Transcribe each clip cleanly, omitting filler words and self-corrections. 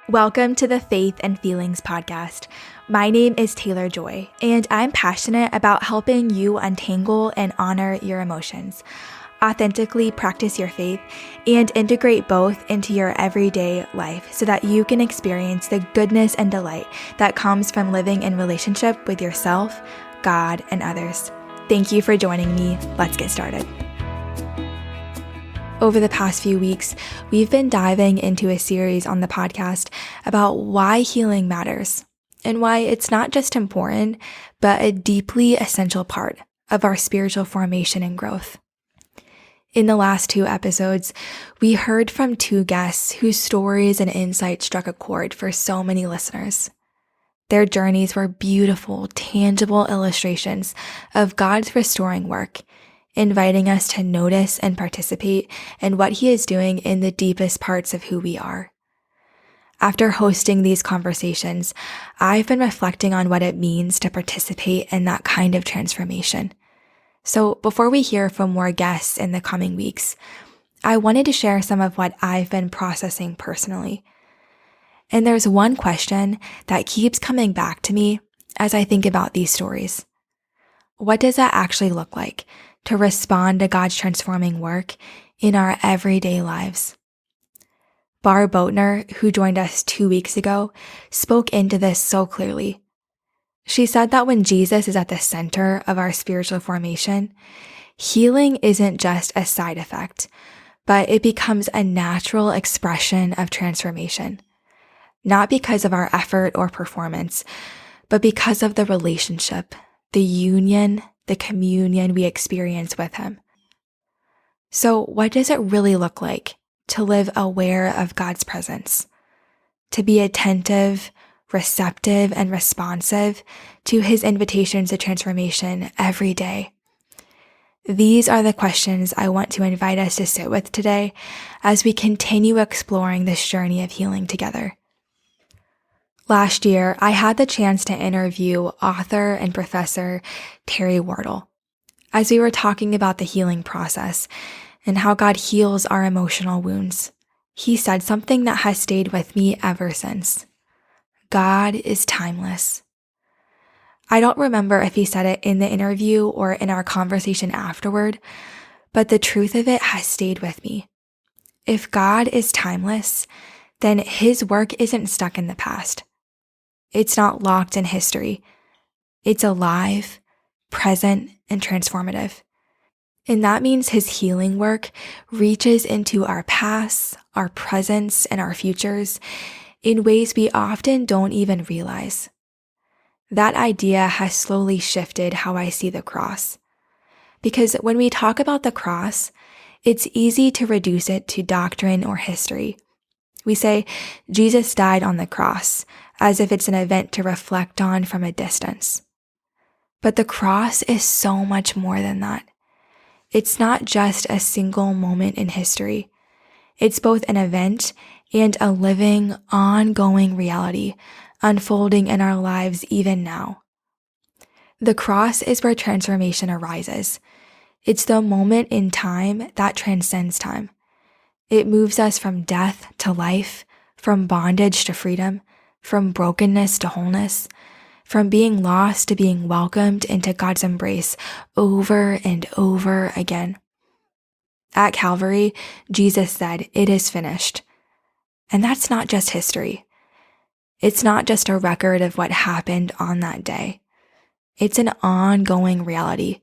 Welcome to the Faith and Feelings podcast. My name is Taylor Joy, and I'm passionate about helping you untangle and honor your emotions, authentically practice your faith, and integrate both into your everyday life so that you can experience the goodness and delight that comes from living in relationship with yourself, God, and others. Thank you for joining me. Let's get started. Over the past few weeks, we've been diving into a series on the podcast about why healing matters and why it's not just important, but a deeply essential part of our spiritual formation and growth. In the last two episodes, we heard from two guests whose stories and insights struck a chord for so many listeners. Their journeys were beautiful, tangible illustrations of God's restoring work, inviting us to notice and participate in what He is doing in the deepest parts of who we are. After hosting these conversations, I've been reflecting on what it means to participate in that kind of transformation. So before we hear from more guests in the coming weeks, I wanted to share some of what I've been processing personally. And there's one question that keeps coming back to me as I think about these stories. What does that actually look like to respond to God's transforming work in our everyday lives? Barb Boatner, who joined us 2 weeks ago, spoke into this so clearly. She said that when Jesus is at the center of our spiritual formation, healing isn't just a side effect, but it becomes a natural expression of transformation, not because of our effort or performance, but because of the relationship, the union, the communion we experience with Him. So what does it really look like to live aware of God's presence, to be attentive, receptive, and responsive to His invitations to transformation every day? These are the questions I want to invite us to sit with today as we continue exploring this journey of healing together. Last year, I had the chance to interview author and professor Terry Wardle as we were talking about the healing process and how God heals our emotional wounds. He said something that has stayed with me ever since. God is timeless. I don't remember if he said it in the interview or in our conversation afterward, but the truth of it has stayed with me. If God is timeless, then His work isn't stuck in the past. It's not locked in history. It's alive, present, and transformative. And that means His healing work reaches into our past, our presents, and our futures in ways we often don't even realize. That idea has slowly shifted how I see the cross. Because when we talk about the cross, it's easy to reduce it to doctrine or history. We say, Jesus died on the cross, as if it's an event to reflect on from a distance. But the cross is so much more than that. It's not just a single moment in history. It's both an event and a living, ongoing reality unfolding in our lives even now. The cross is where transformation arises. It's the moment in time that transcends time. It moves us from death to life, from bondage to freedom, from brokenness to wholeness, from being lost to being welcomed into God's embrace over and over again. At Calvary, Jesus said, "It is finished." And that's not just history. It's not just a record of what happened on that day. It's an ongoing reality,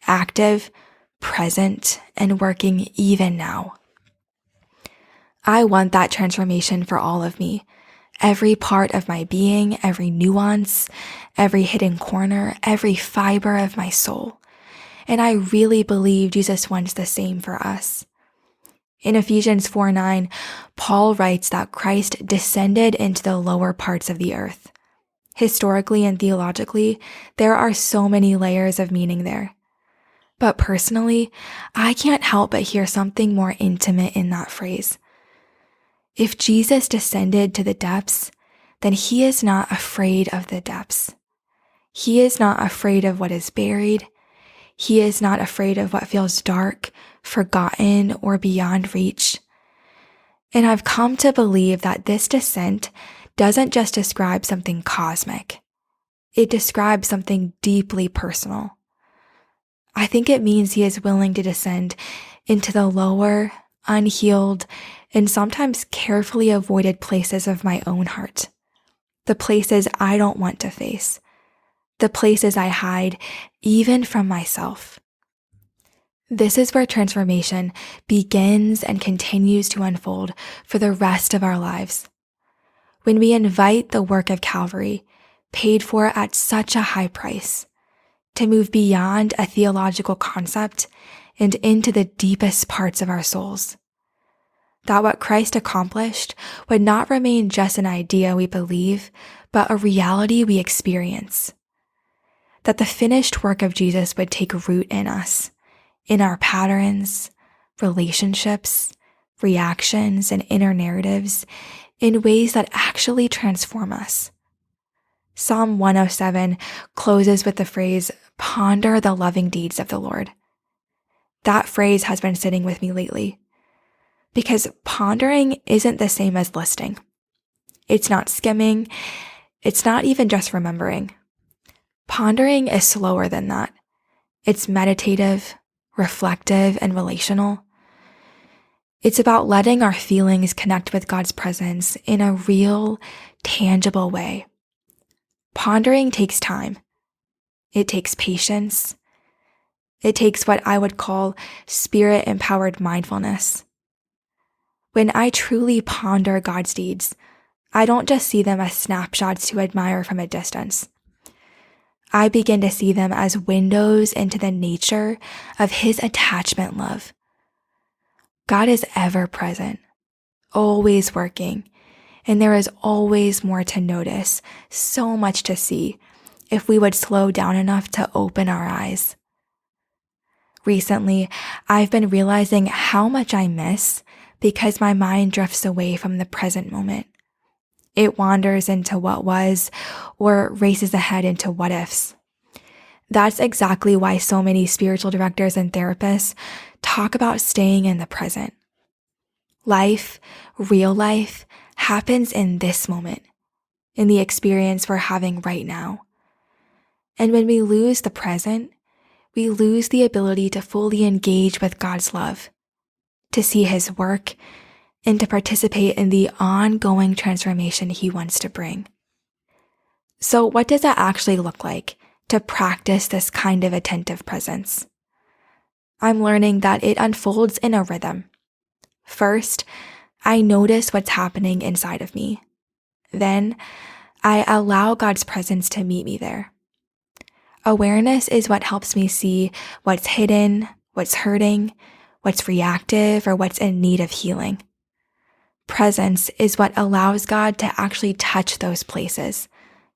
active, present, and working even now. I want that transformation for all of me. Every part of my being, every nuance, every hidden corner, every fiber of my soul. And I really believe Jesus wants the same for us. In Ephesians 4:9, Paul writes that Christ descended into the lower parts of the earth. Historically and theologically, there are so many layers of meaning there. But personally, I can't help but hear something more intimate in that phrase. If Jesus descended to the depths, then He is not afraid of the depths. He is not afraid of what is buried. He is not afraid of what feels dark, forgotten, or beyond reach. And I've come to believe that this descent doesn't just describe something cosmic. It describes something deeply personal. I think it means he is willing to descend into the lower, unhealed, and sometimes carefully avoided places of my own heart. The places I don't want to face. The places I hide even from myself. This is where transformation begins and continues to unfold for the rest of our lives. When we invite the work of Calvary, paid for at such a high price, to move beyond a theological concept and into the deepest parts of our souls. That what Christ accomplished would not remain just an idea we believe, but a reality we experience. That the finished work of Jesus would take root in us, in our patterns, relationships, reactions, and inner narratives in ways that actually transform us. Psalm 107 closes with the phrase, "Ponder the loving deeds of the Lord." That phrase has been sitting with me lately, because pondering isn't the same as listing. It's not skimming. It's not even just remembering. Pondering is slower than that. It's meditative, reflective, and relational. It's about letting our feelings connect with God's presence in a real, tangible way. Pondering takes time. It takes patience. It takes what I would call spirit-empowered mindfulness. When I truly ponder God's deeds, I don't just see them as snapshots to admire from a distance. I begin to see them as windows into the nature of His attachment love. God is ever present, always working, and there is always more to notice, so much to see, if we would slow down enough to open our eyes. Recently, I've been realizing how much I miss because my mind drifts away from the present moment. It wanders into what was or races ahead into what ifs. That's exactly why so many spiritual directors and therapists talk about staying in the present. Life, real life, happens in this moment, in the experience we're having right now. And when we lose the present, we lose the ability to fully engage with God's love, to see His work, and to participate in the ongoing transformation He wants to bring. So what does that actually look like to practice this kind of attentive presence? I'm learning that it unfolds in a rhythm. First, I notice what's happening inside of me. Then, I allow God's presence to meet me there. Awareness is what helps me see what's hidden, what's hurting, what's reactive, or what's in need of healing. Presence is what allows God to actually touch those places,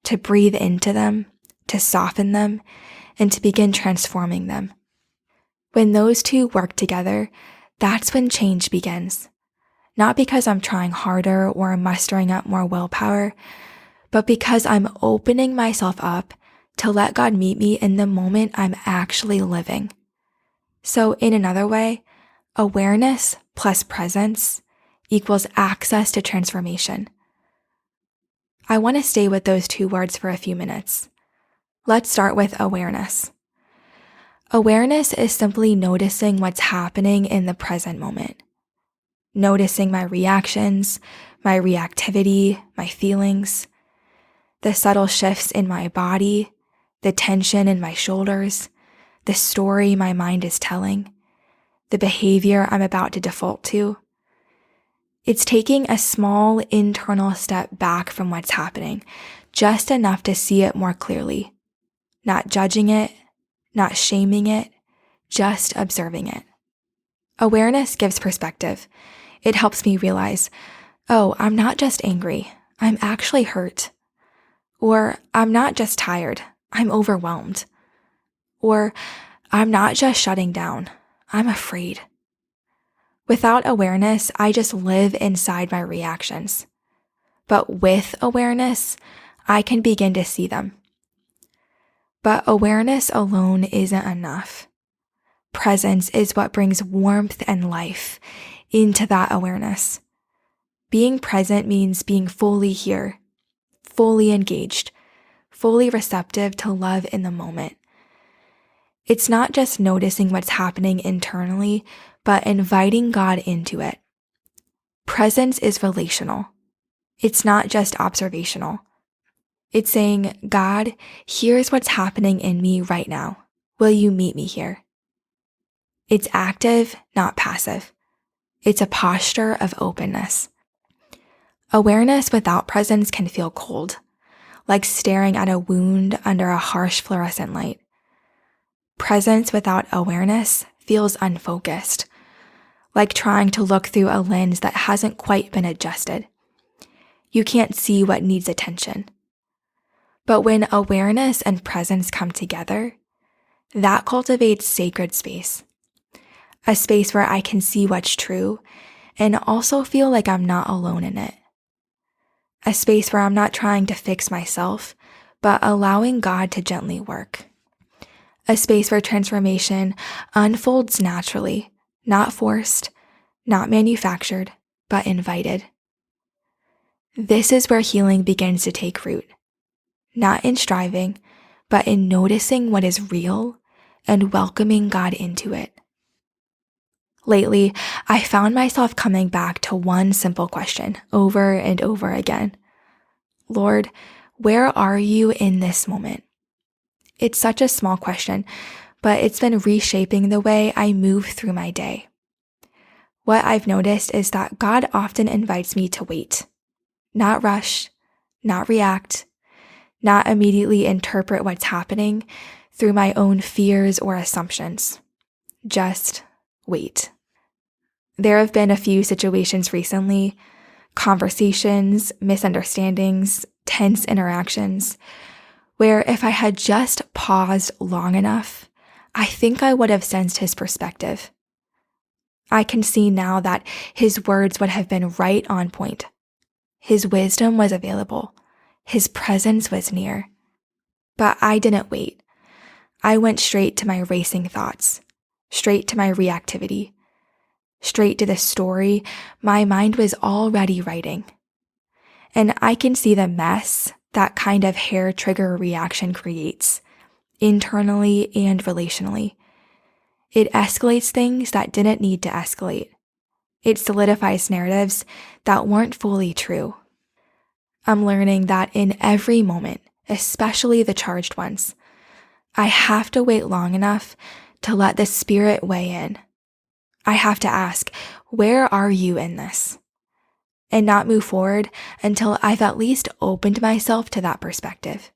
to breathe into them, to soften them, and to begin transforming them. When those two work together, that's when change begins. Not because I'm trying harder or mustering up more willpower, but because I'm opening myself up to let God meet me in the moment I'm actually living. So in another way, awareness plus presence equals access to transformation. I want to stay with those two words for a few minutes. Let's start with awareness. Awareness is simply noticing what's happening in the present moment. Noticing my reactions, my reactivity, my feelings, the subtle shifts in my body, the tension in my shoulders, the story my mind is telling, the behavior I'm about to default to. It's taking a small internal step back from what's happening, just enough to see it more clearly. Not judging it, not shaming it, just observing it. Awareness gives perspective. It helps me realize, oh, I'm not just angry, I'm actually hurt. Or I'm not just tired, I'm overwhelmed. Or I'm not just shutting down, I'm afraid. Without awareness, I just live inside my reactions. But with awareness, I can begin to see them. But awareness alone isn't enough. Presence is what brings warmth and life into that awareness. Being present means being fully here, fully engaged, fully receptive to love in the moment. It's not just noticing what's happening internally, but inviting God into it. Presence is relational. It's not just observational. It's saying, God, here's what's happening in me right now. Will you meet me here? It's active, not passive. It's a posture of openness. Awareness without presence can feel cold, like staring at a wound under a harsh fluorescent light. Presence without awareness feels unfocused, like trying to look through a lens that hasn't quite been adjusted. You can't see what needs attention. But when awareness and presence come together, that cultivates sacred space. A space where I can see what's true and also feel like I'm not alone in it. A space where I'm not trying to fix myself, but allowing God to gently work. A space where transformation unfolds naturally, not forced, not manufactured, but invited. This is where healing begins to take root, not in striving, but in noticing what is real and welcoming God into it. Lately, I found myself coming back to one simple question over and over again. Lord, where are you in this moment? It's such a small question, but it's been reshaping the way I move through my day. What I've noticed is that God often invites me to wait, not rush, not react, not immediately interpret what's happening through my own fears or assumptions. Just wait. There have been a few situations recently, conversations, misunderstandings, tense interactions, where if I had just paused long enough, I think I would have sensed his perspective. I can see now that his words would have been right on point. His wisdom was available. His presence was near. But I didn't wait. I went straight to my racing thoughts, straight to my reactivity, straight to the story my mind was already writing. And I can see the mess that kind of hair trigger reaction creates, internally and relationally. It escalates things that didn't need to escalate. It solidifies narratives that weren't fully true. I'm learning that in every moment, especially the charged ones, I have to wait long enough to let the Spirit weigh in. I have to ask, where are you in this? And not move forward until I've at least opened myself to that perspective.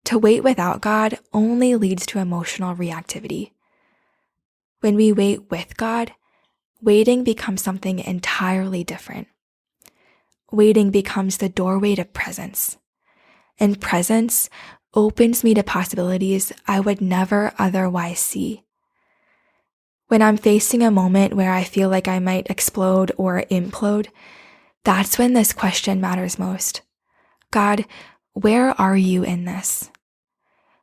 To wait without God only leads to emotional reactivity. When we wait with God, waiting becomes something entirely different. Waiting becomes the doorway to presence. And presence opens me to possibilities I would never otherwise see. When I'm facing a moment where I feel like I might explode or implode, that's when this question matters most. God, where are you in this?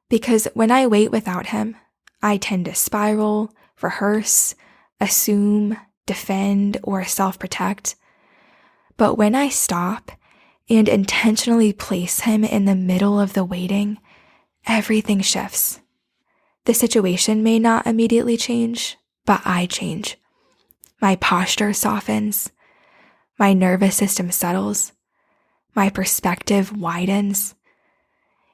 Because when I wait without him, I tend to spiral, rehearse, assume, defend, or self-protect. But when I stop and intentionally place him in the middle of the waiting, everything shifts. The situation may not immediately change, but I change. My posture softens. My nervous system settles. My perspective widens.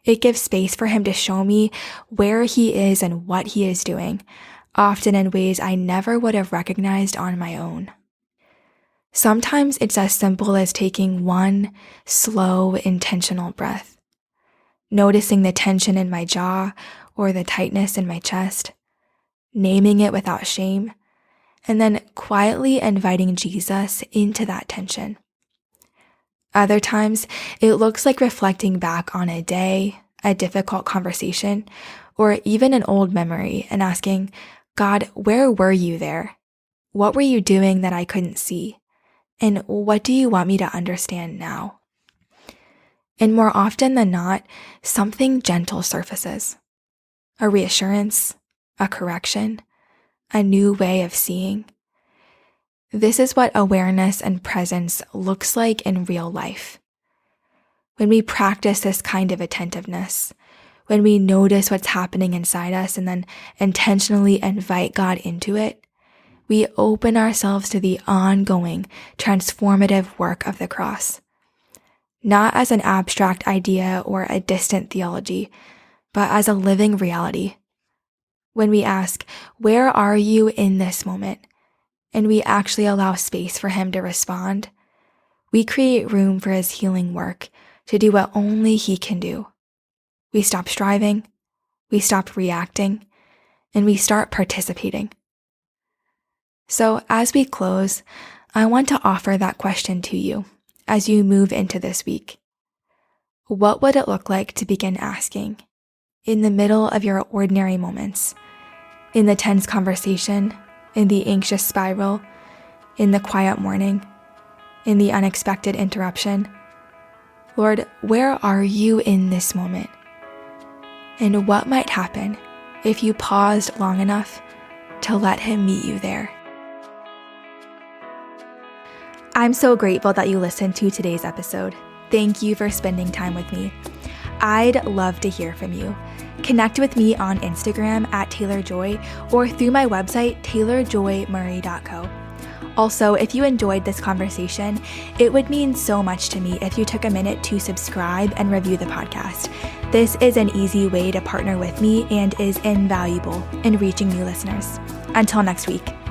It gives space for him to show me where he is and what he is doing, often in ways I never would have recognized on my own. Sometimes it's as simple as taking one slow, intentional breath, noticing the tension in my jaw or the tightness in my chest, naming it without shame, and then quietly inviting Jesus into that tension. Other times, it looks like reflecting back on a day, a difficult conversation, or even an old memory and asking, God, where were you there? What were you doing that I couldn't see? And what do you want me to understand now? And more often than not, something gentle surfaces. A reassurance, a correction, a new way of seeing. This is what awareness and presence looks like in real life. When we practice this kind of attentiveness, when we notice what's happening inside us and then intentionally invite God into it, we open ourselves to the ongoing, transformative work of the cross. Not as an abstract idea or a distant theology, but as a living reality. When we ask, "Where are you in this moment?" and we actually allow space for him to respond, we create room for his healing work to do what only he can do. We stop striving, we stop reacting, and we start participating. So as we close, I want to offer that question to you as you move into this week. What would it look like to begin asking in the middle of your ordinary moments, in the tense conversation, in the anxious spiral, in the quiet morning, in the unexpected interruption? Lord, where are you in this moment? And what might happen if you paused long enough to let him meet you there? I'm so grateful that you listened to today's episode. Thank you for spending time with me. I'd love to hear from you. Connect with me on Instagram at TaylorJoy or through my website, taylorjoymurray.co. Also, if you enjoyed this conversation, it would mean so much to me if you took a minute to subscribe and review the podcast. This is an easy way to partner with me and is invaluable in reaching new listeners. Until next week.